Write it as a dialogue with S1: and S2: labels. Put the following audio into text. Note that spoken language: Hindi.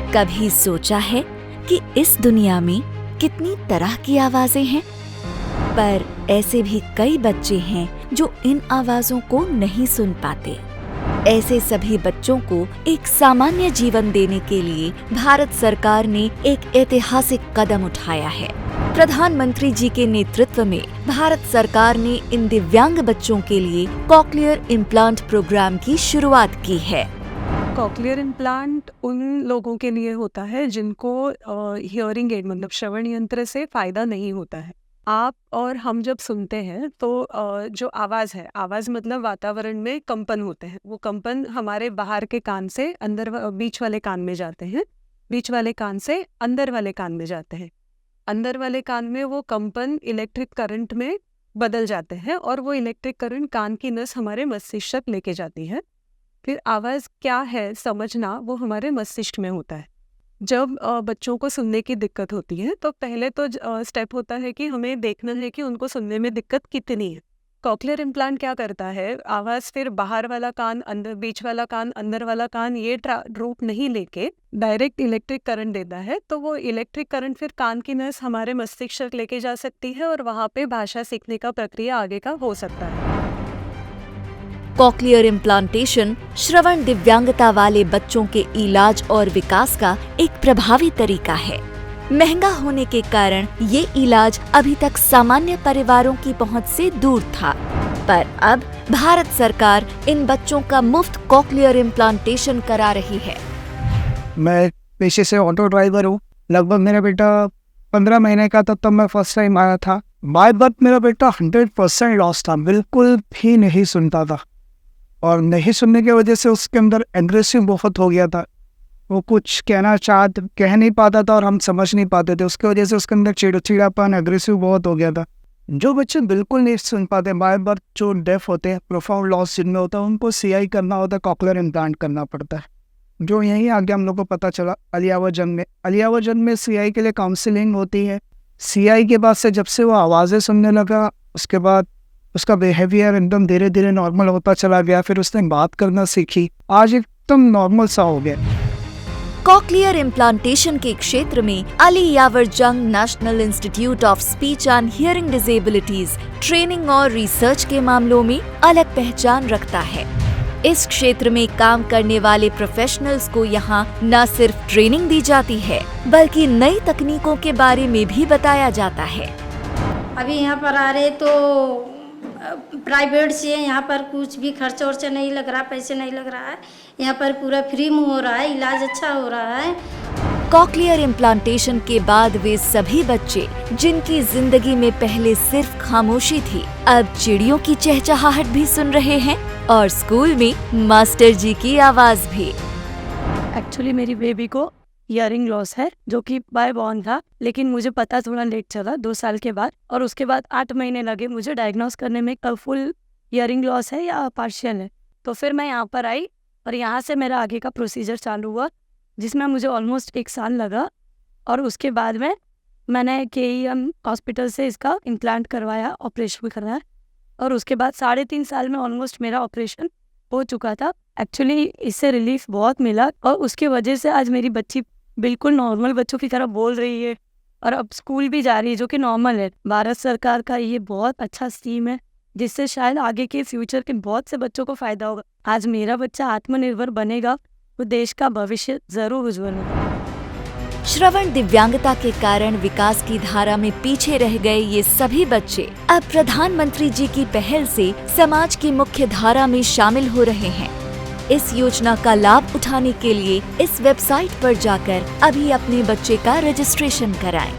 S1: कभी सोचा है कि इस दुनिया में कितनी तरह की आवाजें हैं? पर ऐसे भी कई बच्चे हैं जो इन आवाजों को नहीं सुन पाते। ऐसे सभी बच्चों को एक सामान्य जीवन देने के लिए भारत सरकार ने एक ऐतिहासिक कदम उठाया है। प्रधानमंत्री जी के नेतृत्व में भारत सरकार ने इन दिव्यांग बच्चों के लिए कॉक्लियर इम्प्लांट प्रोग्राम की शुरुआत की है।
S2: कॉक्लियर इम्प्लांट उन लोगों के लिए होता है जिनको हियरिंग एड मतलब श्रवण यंत्र से फायदा नहीं होता है। आप और हम जब सुनते हैं तो जो आवाज़ है, आवाज़ मतलब वातावरण में कंपन होते हैं। वो कंपन हमारे बाहर के कान से अंदर बीच वाले कान में जाते हैं, बीच वाले कान से अंदर वाले कान में जाते हैं। अंदर वाले कान में वो कंपन इलेक्ट्रिक करंट में बदल जाते हैं और वो इलेक्ट्रिक करंट कान की नस हमारे मस्तिष्क तक लेके जाती है। फिर आवाज़ क्या है समझना वो हमारे मस्तिष्क में होता है। जब बच्चों को सुनने की दिक्कत होती है तो पहले तो स्टेप होता है कि हमें देखना है कि उनको सुनने में दिक्कत कितनी है। कॉक्लियर इम्प्लांट क्या करता है, आवाज़ फिर बाहर वाला कान, अंदर बीच वाला कान, अंदर वाला कान ये रूप नहीं लेके डायरेक्ट इलेक्ट्रिक करंट देता है। तो वो इलेक्ट्रिक करंट फिर कान की नस हमारे मस्तिष्क तक लेके जा सकती है और वहाँ पे भाषा सीखने का प्रक्रिया आगे का हो सकता है।
S1: कॉक्लियर इम्प्लांटेशन श्रवण दिव्यांगता वाले बच्चों के इलाज और विकास का एक प्रभावी तरीका है। महंगा होने के कारण ये इलाज अभी तक सामान्य परिवारों की पहुंच से दूर था, पर अब भारत सरकार इन बच्चों का मुफ्त कॉक्लियर इम्प्लांटेशन करा रही है।
S3: मैं पेशे से ऑटो ड्राइवर हूँ। लगभग मेरा बेटा 15 महीने का था तब मैं फर्स्ट टाइम आया था। बाय बर्थ मेरा बेटा 100% लॉस था, बिल्कुल भी नहीं सुनता था और नहीं सुनने की वजह से उसके अंदर एग्रेसिव बहुत हो गया था। वो कुछ कह नहीं पाता था और हम समझ नहीं पाते थे। उसकी वजह से उसके अंदर चिड़चिड़ापन, एग्रेसिव बहुत हो गया था। जो बच्चे बिल्कुल नहीं सुन पाते, बाय बर्थ जो डेफ होते हैं, प्रोफाउंड लॉस जिनमें होता है, उनको सीआई करना होता है, कॉक्लियर इम्प्लांट करना पड़ता है। जो यहीं आगे हम लोग को पता चला अलियावजन में सीआई के लिए काउंसलिंग होती है। सीआई के बाद से जब से वो आवाज़ें सुनने लगा, उसके बाद उसका बिहेवियर एकदम धीरे धीरे नॉर्मल होता चला गया। फिर उसने बात करना सीखी, आज एकदम नॉर्मल सा हो गया।
S1: कॉक्लियर इम्प्लांटेशन के क्षेत्र में अली यावर जंग national institute of speech and hearing disabilities training और रिसर्च के मामलों में अलग पहचान रखता है। इस क्षेत्र में काम करने वाले प्रोफेशनल्स को यहाँ न सिर्फ ट्रेनिंग दी जाती है बल्कि नई तकनीकों के बारे में भी बताया जाता है।
S4: अभी यहाँ पर आ रहे तो प्राइवेट से, यहाँ पर कुछ भी खर्चा वर्चा नहीं लग रहा, पैसे नहीं लग रहा है। यहाँ पर पूरा फ्री में हो रहा है, इलाज अच्छा हो रहा है।
S1: कॉक्लियर इम्प्लांटेशन के बाद वे सभी बच्चे जिनकी जिंदगी में पहले सिर्फ खामोशी थी, अब चिड़ियों की चहचहाहट भी सुन रहे हैं और स्कूल में मास्टर जी की आवाज भी।
S2: एक्चुअली मेरी बेबी को हियरिंग लॉस है जो कि बाय बॉर्न था, लेकिन मुझे पता थोड़ा लेट चला 2 साल के बाद, और उसके बाद 8 महीने लगे मुझे डायग्नोस करने में फुल हियरिंग लॉस है या पार्शियल है। तो फिर मैं यहाँ पर आई और यहाँ से मेरा आगे का प्रोसीजर चालू हुआ जिसमें मुझे ऑलमोस्ट 1 साल लगा। और उसके बाद में मैंने KEM हॉस्पिटल से इसका इम्प्लांट करवाया, ऑपरेशन भी करवाया, और उसके बाद 3.5 साल में ऑलमोस्ट मेरा ऑपरेशन हो चुका था। एक्चुअली इससे रिलीफ बहुत मिला और उसकी वजह से आज मेरी बच्ची बिल्कुल नॉर्मल बच्चों की तरह बोल रही है और अब स्कूल भी जा रही है, जो कि नॉर्मल है। भारत सरकार का ये बहुत अच्छा स्कीम है जिससे शायद आगे के फ्यूचर के बहुत से बच्चों को फायदा होगा। आज मेरा बच्चा आत्मनिर्भर बनेगा तो देश का भविष्य जरूर उज्जवल होगा।
S1: श्रवण दिव्यांगता के कारण विकास की धारा में पीछे रह गए ये सभी बच्चे अब प्रधानमंत्री जी की पहल से समाज की मुख्य धारा में शामिल हो रहे हैं। इस योजना का लाभ उठाने के लिए इस वेबसाइट पर जाकर अभी अपने बच्चे का रजिस्ट्रेशन कराएं।